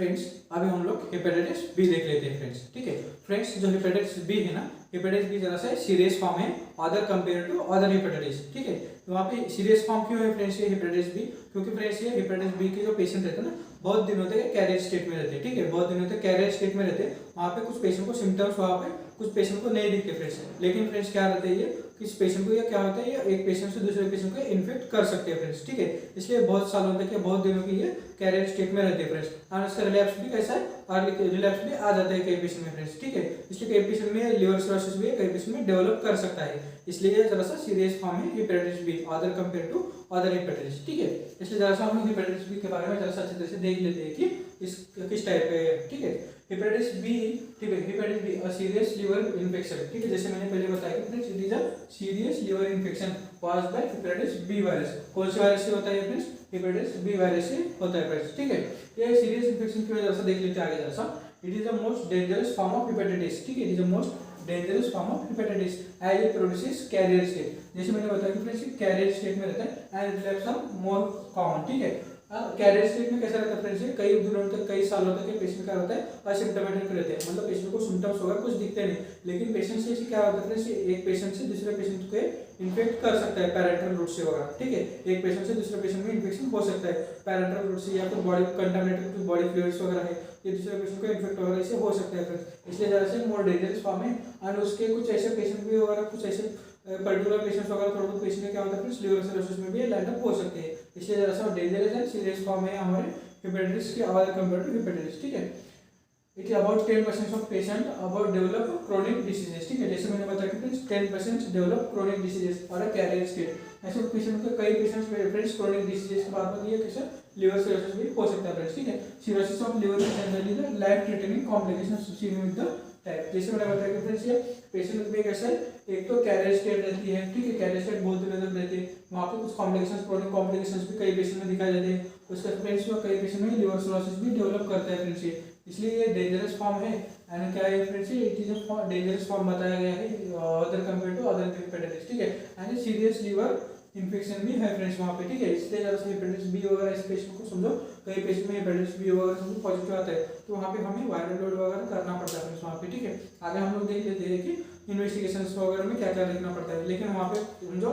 Friends अभी हम लोग हेपेटाइटिस बी देख लेते हैं फ्रेंड्स। ठीक है फ्रेंड्स, जो हेपेटाइटिस बी है ना, हेपेटाइटिस बी जरा सा सीरियस फॉर्म है other compare to other hepatitis. ठीक है, तो वहाँ पे सीरियस फॉर्म क्यों है फ्रेंड्स ये हेपेटाइटिस बी? क्योंकि फ्रेंड्स ये हेपेटाइटिस बी के जो पेशेंट रहते हैं ना, बहुत दिनों तक कैरियर स्टेट में रहते हैं। ठीक है, बहुत दिनों तक कैरियर स्टेट में रहते हैं। वहाँ पे कुछ पेशेंट को सिम्टम्स, वहाँ पे कुछ पेशेंट को नहीं दिखते फ्रेंड्स, लेकिन फ्रेंड्स क्या रहता है ये, किस पेशेंट को ये क्या होता है, ये एक पेशेंट से दूसरे पेशेंट को इन्फेक्ट कर सकते हैं फ्रेंड्स। ठीक है, इसलिए बहुत सालों तक या बहुत दिनों की ये कैरियर स्टेट में रहते हैं फ्रेंड्स। और इसका रिलैप्स भी कैसा है, अर्ली रिलैप्स भी आ जाता है कई पेशेंट में फ्रेंड्स। ठीक है, इसलिए कई पेशेंट में लिवर सिरोसिस भी कई पेशेंट में डेवलप कर सकता है, इसलिए ये जरा सा सीरियस फॉर्म है hepatitis B other compare to other hepatitis. ठीक है, इसलिए जरा सा हम हेपेटाइटिस बी के बारे में जरा सा अच्छी तरह से देख लेते हैं कि इस किस टाइप का है। ठीक है, हेपेटाइटिस बी, ठीक है, hepatitis B a serious liver infection. ठीक है, जैसे मैंने पहले बताया कि friends it is a serious liver infection caused by hepatitis B virus. कौन से वायरस से होता है फ्रेंड्स? हेपेटाइटिस बी वायरस से होता है फ्रेंड्स। ठीक है, ये सीरियस इन्फेक्शन की वजह से देख लेते हैं आगे जरा सा। It is the most dangerous form of hepatitis. ठीक है, it is the most dangerous form of hepatitis as it produces carrier state. जैसे मैंने बताया कि फ्रेंड्स कैरियर स्टेट में रहता है and relapse are more common. ठीक है, कैरियर स्टेट में कैसा रहता है फ्रेंड्स, कई दिनों तक कई सालों तक पेशेंट का होता है असिम्प्टोमेटिक रहते हैं, मतलब पेशेंट को सिम्टम्स होगा कुछ दिखते नहीं, लेकिन पेशेंट से क्या होता है फ्रेंड्स, एक पेशेंट से दूसरे पेशेंट को इन्फेक्ट कर सकता है पैरेंटल रूट से वगैरह। ठीक है, एक पेशेंट से दूसरे पेशेंट में इन्फेक्शन हो सकता है पैरेंटल रूट से, या फिर बॉडी कंटामिनेटेड बॉडी फ्लूइड्स वगैरह है, ये दूसरे पेशेंट को इन्फेक्ट वगैरह इससे हो सकता है फ्रेंड्स, इसलिए जरा से मोर डेंजरस फॉर्म है। और उसके कुछ ऐसे पेशेंट भी वगैरह, कुछ ऐसे पर्टिकुलर पेशेंट्स वगैरह, थोड़ा बहुत पेशेंट क्या होता है फ्रेंड्स लिवर सिरोसिस में भी लैंड अप हो सकते हैं, इसलिए जरा सा डेंजरस एंड सीरियस फॉर्म है हमारे हेपेटाइटिस के अदर कंपेयर टू हेपेटाइटिस। ठीक है, it is about 10% of patient about develop chronic diseases. ठीक है, जैसे मैंने बताया कि फ्रेंड्स 10% डेवलप क्रोनिक डिसीजेस और अ कैरियर स्टेट। ऐसे पेशेंट के कई पेशेंट्स फ्रेंड्स क्रोनिक डिसीजेस के बाद में ये कैसे लिवर सिरोसिस भी हो सकता है फ्रेंड्स। ठीक है, cirrhosis of liver is generally the life threatening complications seen with the type. जैसे मैंने बताया कि फ्रेंड्स ये पेशेंट में कैसा है, एक तो कैरियर स्टेट रहती है। ठीक है, कैरियर स्टेट बहुत दिनों तक रहती है, वहाँ पे कुछ कॉम्प्लिकेशंस, क्रोनिक कॉम्प्लिकेशंस भी कई पेशेंट में दिखाई देते हैं। उसके फ्रेंड्स में कई पेशेंट में लिवर सिरोसिस भी डेवलप करता है फ्रेंड्स ये, इसलिए ये डेंजरस फॉर्म है। एंड क्या है friends, it is a dangerous form बताया गया है other compare to other hepatitis. ठीक है, एंड सीरियस लिवर इन्फेक्शन भी है फ्रेंड्स वहाँ पे। ठीक है, इसलिए जरा से हेपेटाइटिस बी वगैरह इस पेशेंट को समझो, कई पेशेंट में हेपेटाइटिस बी वगैरह समझो पॉजिटिव आता है, तो वहाँ पे हमें वायरल लोड वगैरह करना पड़ता है फ्रेंड्स वहाँ पे। ठीक है, आगे हम लोग देख लेते हैं कि इन्वेस्टिगेशंस वगैरह में क्या क्या देखना पड़ता है, लेकिन वहाँ पे समझो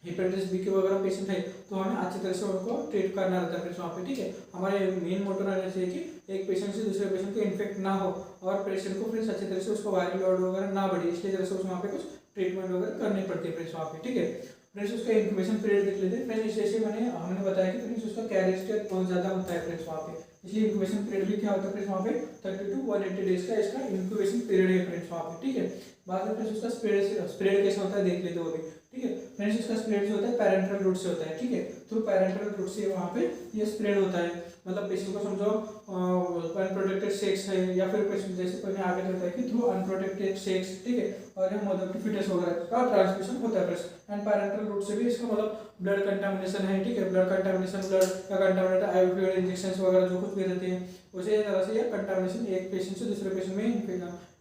हेपेटाइटिस बी के वगैरह पेशेंट है तो हमें अच्छी तरह से उनको ट्रीट करना रहता है फ्रेंड्स वहाँ पे। ठीक है, हमारे मेन मोटो रहना चाहिए कि एक पेशेंट से दूसरे पेशेंट को इन्फेक्ट ना हो और पेशेंट को फ्रेंड्स अच्छी तरह से उसको वायरल लोड वगैरह ना बढ़े, इसलिए जैसे वहाँ पे कुछ ट्रीटमेंट वगैरह करनी पड़ती है फ्रेंड्स वहाँ पे। ठीक है, फ्रेंड्स उसका इंक्यूबेशन पीरियड देख लेते हैं फ्रेंड्स। जैसे हमने बताया कि फ्रेंड्स उसका कैरियर स्टेट बहुत ज़्यादा होता है फ्रेंड्स वहाँ पे, इसलिए इंक्यूबेशन पीरियड भी क्या होता है फ्रेंड्स वहाँ पे 30 to 180 डेज का इसका इंक्यूबेशन पीरियड है फ्रेंड्स वहाँ पे। ठीक है, बाद में फ्रेंड्स उसका स्प्रेड कैसे होता है देख लेते हो भी। ठीक है, फ्रेंड्स इसका स्प्रेड जो होता है पैरेंटल रूट से होता है। ठीक है, थ्रू पैरेंटल रूट से वहाँ पे ये स्प्रेड होता है, मतलब पेशेंट को समझो अनप्रोटेक्टेड सेक्स है, या फिर पेशेंट जैसे पहले आगे रहता है कि थ्रू अनप्रोटेक्टेड सेक्स। ठीक है, और ये मदर टू फिटस वगैरह का ट्रांसमिशन होता है फ्रेंड्स। एंड पैरेंटल रूट से भी इसका मतलब ब्लड कंटामिनेशन है। ठीक है, ब्लड कंटामिनेशन, ब्लड का कंटामिनेटेड आईवी फ्लूइड इंजेक्शंस वगैरह जो कुछ भी रहते हैं, उसे तरह से ये कंटामिनेशन एक पेशेंट से दूसरे पेशेंट में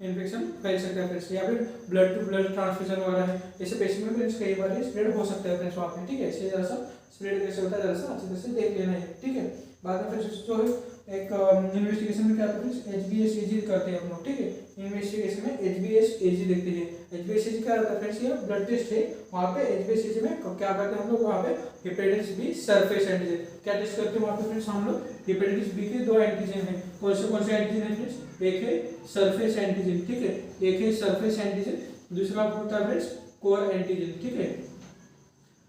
इन्फेक्शन फैल सकता है फ्रेंड्स, या फिर ब्लड टू ब्लड ट्रांसफ्यूजन वगैरह है, ऐसे पेशेंट में फ्रेंड्स कई बार स्प्रेड हो सकता है फ्रेंड्स वहाँ पे। ठीक है, इसलिए जरा सा स्प्रेड कैसे होता है जरा सा अच्छी तरह से देख लेना है। ठीक है, बाद में फ्रेंड्स जो है एक इन्वेस्टिगेशन में क्या करते हैं, HbS-Ag करते हैं हम लोग। ठीक है, इन्वेस्टिगेशन में HbS-Ag देखते हैं। HbS-Ag क्या रहता है फ्रेंड्स, ये ब्लड टेस्ट है, वहाँ पे HbS-Ag में क्या करते हैं हम लोग, वहाँ पे हेपेटाइटिस बी सरफेस एंटीजन क्या टेस्ट करते हैं वहाँ पे फ्रेंड्स हम लोग। हेपेटाइटिस बी के दो एंटीजन है, कौन से एंटीजन है फ्रेंड्स, एक है सरफेस एंटीजन। ठीक है, एक है सरफेस एंटीजन, दूसरा होता है फ्रेंड्स कोर एंटीजन। ठीक है,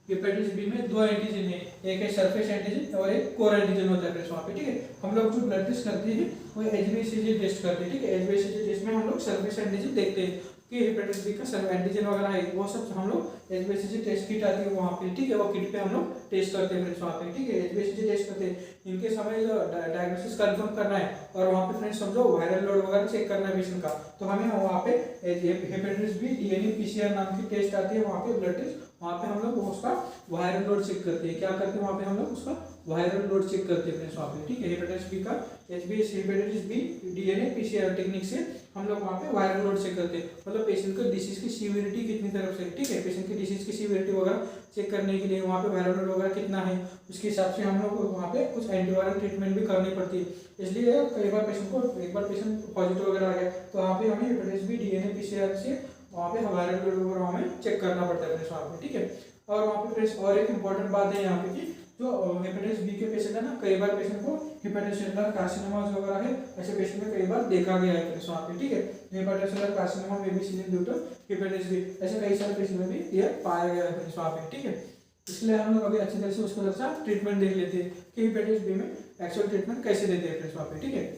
हेपेटाइटिस बी में दो एंटीजन है, एक है सरफेस एंटीजन और एक कोर एंटीजन होता है फ्रेंड्स वहाँ पे। ठीक है, हम लोग जो ब्लड टेस्ट करते हैं वो HbS-Ag टेस्ट करते हैं। ठीक है, HbS-Ag टेस्ट में हम लोग सरफेस एंटीजन देखते हैं कि हेपेटाइटिस बी का सब एंटीजन वगैरह है, वो सब हम लोग HbS-Ag टेस्ट किट आती है वहाँ पे। ठीक है, वो किट पे हम लोग टेस्ट करते हैं फ्रेंड्स वहाँ पे। ठीक है, HbS-Ag टेस्ट करते हैं, इनके समय जो डायग्नोसिस कंफर्म करना है और वहाँ पे फ्रेंड्स समझो वायरल लोड वगैरह चेक करना है पेशेंट का, तो हमें वहाँ पे हेपेटाइटिस बी DNA PCR नाम की टेस्ट आती है वहाँ पे, ब्लड टेस्ट, वहाँ पे हम लोग उसका वायरल लोड चेक करते हैं। क्या करते हैं वहाँ पे हम लोग उसका वायरल लोड चेक करते हैं फ्रेंड्स वहाँ पे। ठीक है, हेपेटाइटिस बी का hepatitis B DNA PCR technique से हम लोग वहाँ पे वायरल लोड चेक करते हैं, मतलब पेशेंट को डिसीज की सीवियरिटी कितनी तरफ से, ठीक है, पेशेंट की डिसीज की सीवियरिटी वगैरह चेक करने के लिए वहाँ पे वायरल लोड वगैरह कितना है, उसके हिसाब से हम लोग वहाँ पे कुछ एंटीवायरल ट्रीटमेंट भी करनी पड़ती है। इसलिए कई बार पेशेंट को, एक बार पेशेंट पॉजिटिव वगैरह आ गया तो वहाँ पे हमें हेपेटाइटिस बी डीएनए पीसीआर से वहाँ पे वायरल लोड वगैरह हमें चेक करना पड़ता है वहाँ पे, ठीक है। और वहाँ पे फ्रेंड्स और एक इम्पॉर्टेंट बात है यहाँ पे कि जो हेपेटाइटिस बी के पेशेंट है ना, कई बार पेशेंट को हेपेटोसेलुलर कार्सिनोमा वगैरह है, ऐसे पेशेंट में कई बार देखा गया है फ्रेंड्स वहाँ पे, ठीक है। हेपेटोसेलुलर कार्सिनोमा में भी seen due to hepatitis B, ऐसे कई सारे पेशेंट में भी ये पाया गया है फ्रेंड्स वहाँ पे, ठीक है। इसलिए हम लोग अभी अच्छी तरह से उसको ट्रीटमेंट देख लेते हैं कि हेपेटाइटिस बी में एक्चुअल ट्रीटमेंट कैसे देते हैं फ्रेंड्स वहाँ पे, ठीक है।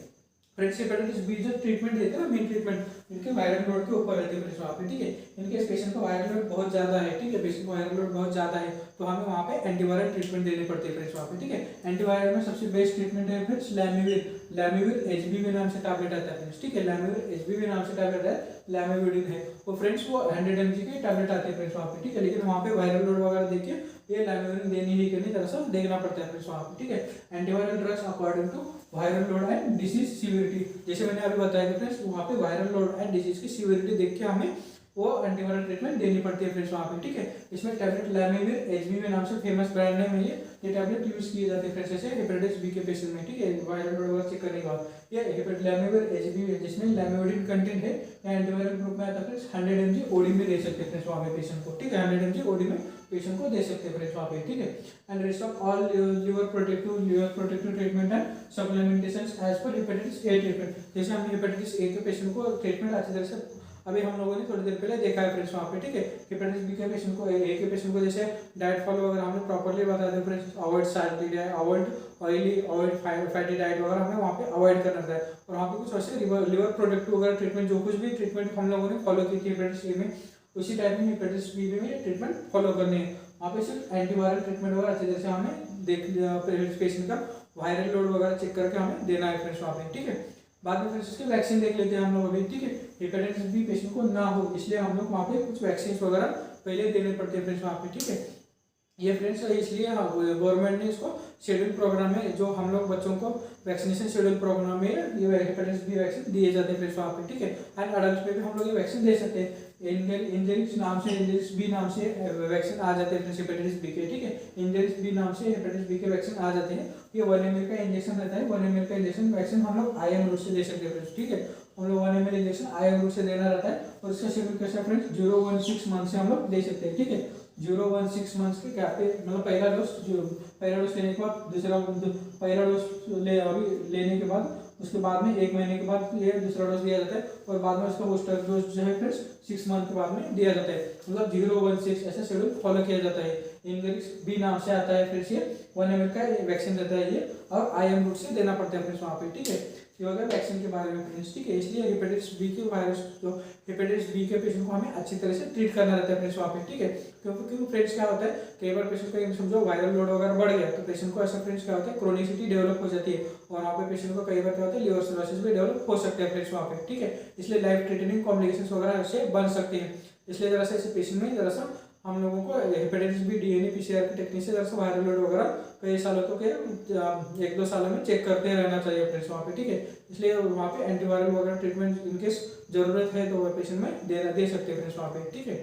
फ्रेंड्स हेपेटाइटिस बी जो ट्रीटमेंट देते हैं ना, मेन ट्रीटमेंट इनके वायरल लोड के ऊपर रहती है फ्रेंड्स वहाँ पे, ठीक है। इनके पेशेंट को वायरल लोड बहुत ज्यादा है, ठीक है, पेशेंट को वायरल लोड बहुत ज्यादा है तो हमें वहाँ पे एंटीवायरल ट्रीटमेंट देनी पड़ती है फ्रेंड्स वहाँ पे, ठीक है। एंटीवायरल में सबसे बेस्ट ट्रीटमेंट है फ्रेंड्स लैमिविर एचबीवी नाम से टैबलेट आता है फ्रेंड्स, ठीक है। लैमिविर एचबीवी नाम से टैबलेट है, लैमिविडिन है वो फ्रेंड्स, वो 100 mg के टैबलेट आते हैं फ्रेंड्स वहाँ पे, ठीक है। लेकिन वहाँ पे वायरल लोड वगैरह देखिए ये लैमिविडिन देनी ही करनी, तरह से देखना पड़ता है फ्रेंड्स वहाँ पे, ठीक है। Antiviral drugs according to viral load and disease severity, जैसे मैंने अभी बताया कि फ्रेंड्स वहाँ पे वायरल लोड एंड डिसीज की सीवियरिटी देख के हमें वो एंटीवायरल ट्रीटमेंट देनी पड़ती है फ्रेंड्स वहाँ पे, ठीक है। इसमें टैबलेट लैमिविर एचबीवी नाम से फेमस ब्रांड नेम है ये टैबलेट यूज किए जाते हैं फ्रेंड्स ऐसे हेपेटाइटिस बी के पेशेंट में, ठीक है, वायरल लोड वगैरह चेक करने के बाद। ये लैमिविर एचबीवी जिसमें लैमिविडिन कंटेंट है या एंटीवायरल ग्रुप में आता है फ्रेंड्स, 100 mg ओडी में दे सकते हैं फ्रेंड्स वहाँ पे पेशेंट को, ठीक है, 100 mg ओडी में पेशेंट को दे सकते हैं फ्रेंड्स वहाँ पे, ठीक है। And rest of all liver protective treatment and supplementations as per hepatitis A treatment, जैसे हम हेपेटाइटिस ए के पेशेंट को ट्रीटमेंट अच्छी तरह से अभी हम लोगों ने थोड़ी देर पहले देखा है फ्रेंड्स वहाँ पे, ठीक है। हेपेटाइटिस बी के पेशेंट को, ए के पेशेंट को जैसे डाइट फॉलो वगैरह हमने प्रॉपर्ली बता दिया friends, avoid salary diet, avoid oily, avoid fatty diet वगैरह हमें वहाँ पे अवॉइड करना था। और वहाँ पे कुछ वैसे लिवर प्रोटेक्टिव वगैरह ट्रीटमेंट, जो कुछ भी ट्रीटमेंट हम लोगों ने फॉलो की थी हेपेटाइटिस ए में, उसी टाइप में हेपेटाइटिस बी में ट्रीटमेंट फॉलो करनी है। वहाँ पे सिर्फ एंटीवायरल ट्रीटमेंट वगैरह अच्छे तरह से हमें देख पेशेंट का वायरल लोड वगैरह चेक करके हमें देना है फ्रेंड्स वहाँ पे, ठीक है। बाद में फ्रेंड्स इसके वैक्सीन देख लेते हैं हम लोग अभी, ठीक है। हेपेटाइटिस बी पेशेंट को ना हो इसलिए हम लोग वहाँ पे कुछ वैक्सीन वगैरह पहले देने पड़ते हैं फ्रेंड्स वहाँ पे, ठीक है। ये फ्रेंड्स इसलिए गवर्नमेंट ने इसको शेड्यूल प्रोग्राम में, जो हम लोग बच्चों को वैक्सीनेशन शेड्यूल प्रोग्राम में ये हेपेटाइटिस बी वैक्सीन दिए जाते हैं फ्रेंड्स वहाँ पे, ठीक है। एंड अडल्ट में भी हम लोग ये वैक्सीन दे सकते हैं। इंजेरिक्स नाम से, इंजेरिक्स बी नाम से वैक्सीन आ जाते हैं फ्रेंड्स हेपेटाइटिस बी के, ठीक है। इंजेरिक्स बी नाम से हेपेटाइटिस बी के वैक्सीन आ जाते हैं। ये 1 ml का इंजेक्शन रहता है, 1 ml का इंजेक्शन वैक्सीन हम लोग IM रूट से दे सकते हैं फ्रेंड्स, ठीक है। हम लोग 1 ml इंजेक्शन IM रूट से देना रहता है और इसका शेड्यूल कैसा फ्रेंड्स 0-1-6 मंथ से हम लोग दे सकते हैं, ठीक है। 0-1-6 मंथ्स के गैप पे, मतलब पहला डोज लेने के बाद दूसरा, पहला डोज लेने के बाद उसके बाद में 1 महीने के बाद ये दूसरा डोज दिया जाता है और बाद में उसका बूस्टर डोज जो है फ्रेंड्स 6 मंथ के बाद में दिया जाता है, मतलब 0-1-6 ऐसा शेड्यूल फॉलो किया जाता है। इंजेरिक्स बी नाम से आता है फ्रेंड्स, ये 1 ml का वैक्सीन रहता है ये, और IM रूट से देना पड़ता है फ्रेंड्स वहाँ पे, ठीक है। ये हो गया वैक्सीन के बारे में फ्रेंड्स, ठीक है। इसलिए हेपेटाइटिस बी के वायरस, जो हेपेटाइटिस बी के पेशेंट को हमें अच्छी तरह से ट्रीट करना रहता है फ्रेंड्स वहाँ पे, ठीक है। क्योंकि फ्रेंड्स क्या होता है, कई बार पेशेंट को समझो वायरल लोड वगैरह बढ़ गया तो पेशेंट को ऐसा फ्रेंड्स क्या होता है, क्रोनिसिटी डेवलप हो जाती है और वहाँ पे पेशेंट को कई बार क्या होता है, लिवर सिरोसिस भी डेवलप हो सकते हैं फ्रेंड्स वहाँ पे, ठीक है। इसलिए लाइफ थ्रेटनिंग कॉम्प्लिकेशंस वगैरह ऐसे बन सकते हैं। इसलिए जरा सा ऐसे पेशेंट में जरा सा हम लोगों को हेपेटाइटिस बी डीएनए पीसीआर की टेक्निक से जरा सा वायरल लोड वगैरह कई सालों तक 1-2 सालों में चेक करते रहना चाहिए फ्रेंड्स वहाँ पे, ठीक है। इसलिए वहाँ पे एंटीवायरल वगैरह ट्रीटमेंट इनकेस जरूरत है तो वह पेशेंट में दे सकते हैं फ्रेंड्स वहाँ पे, ठीक है।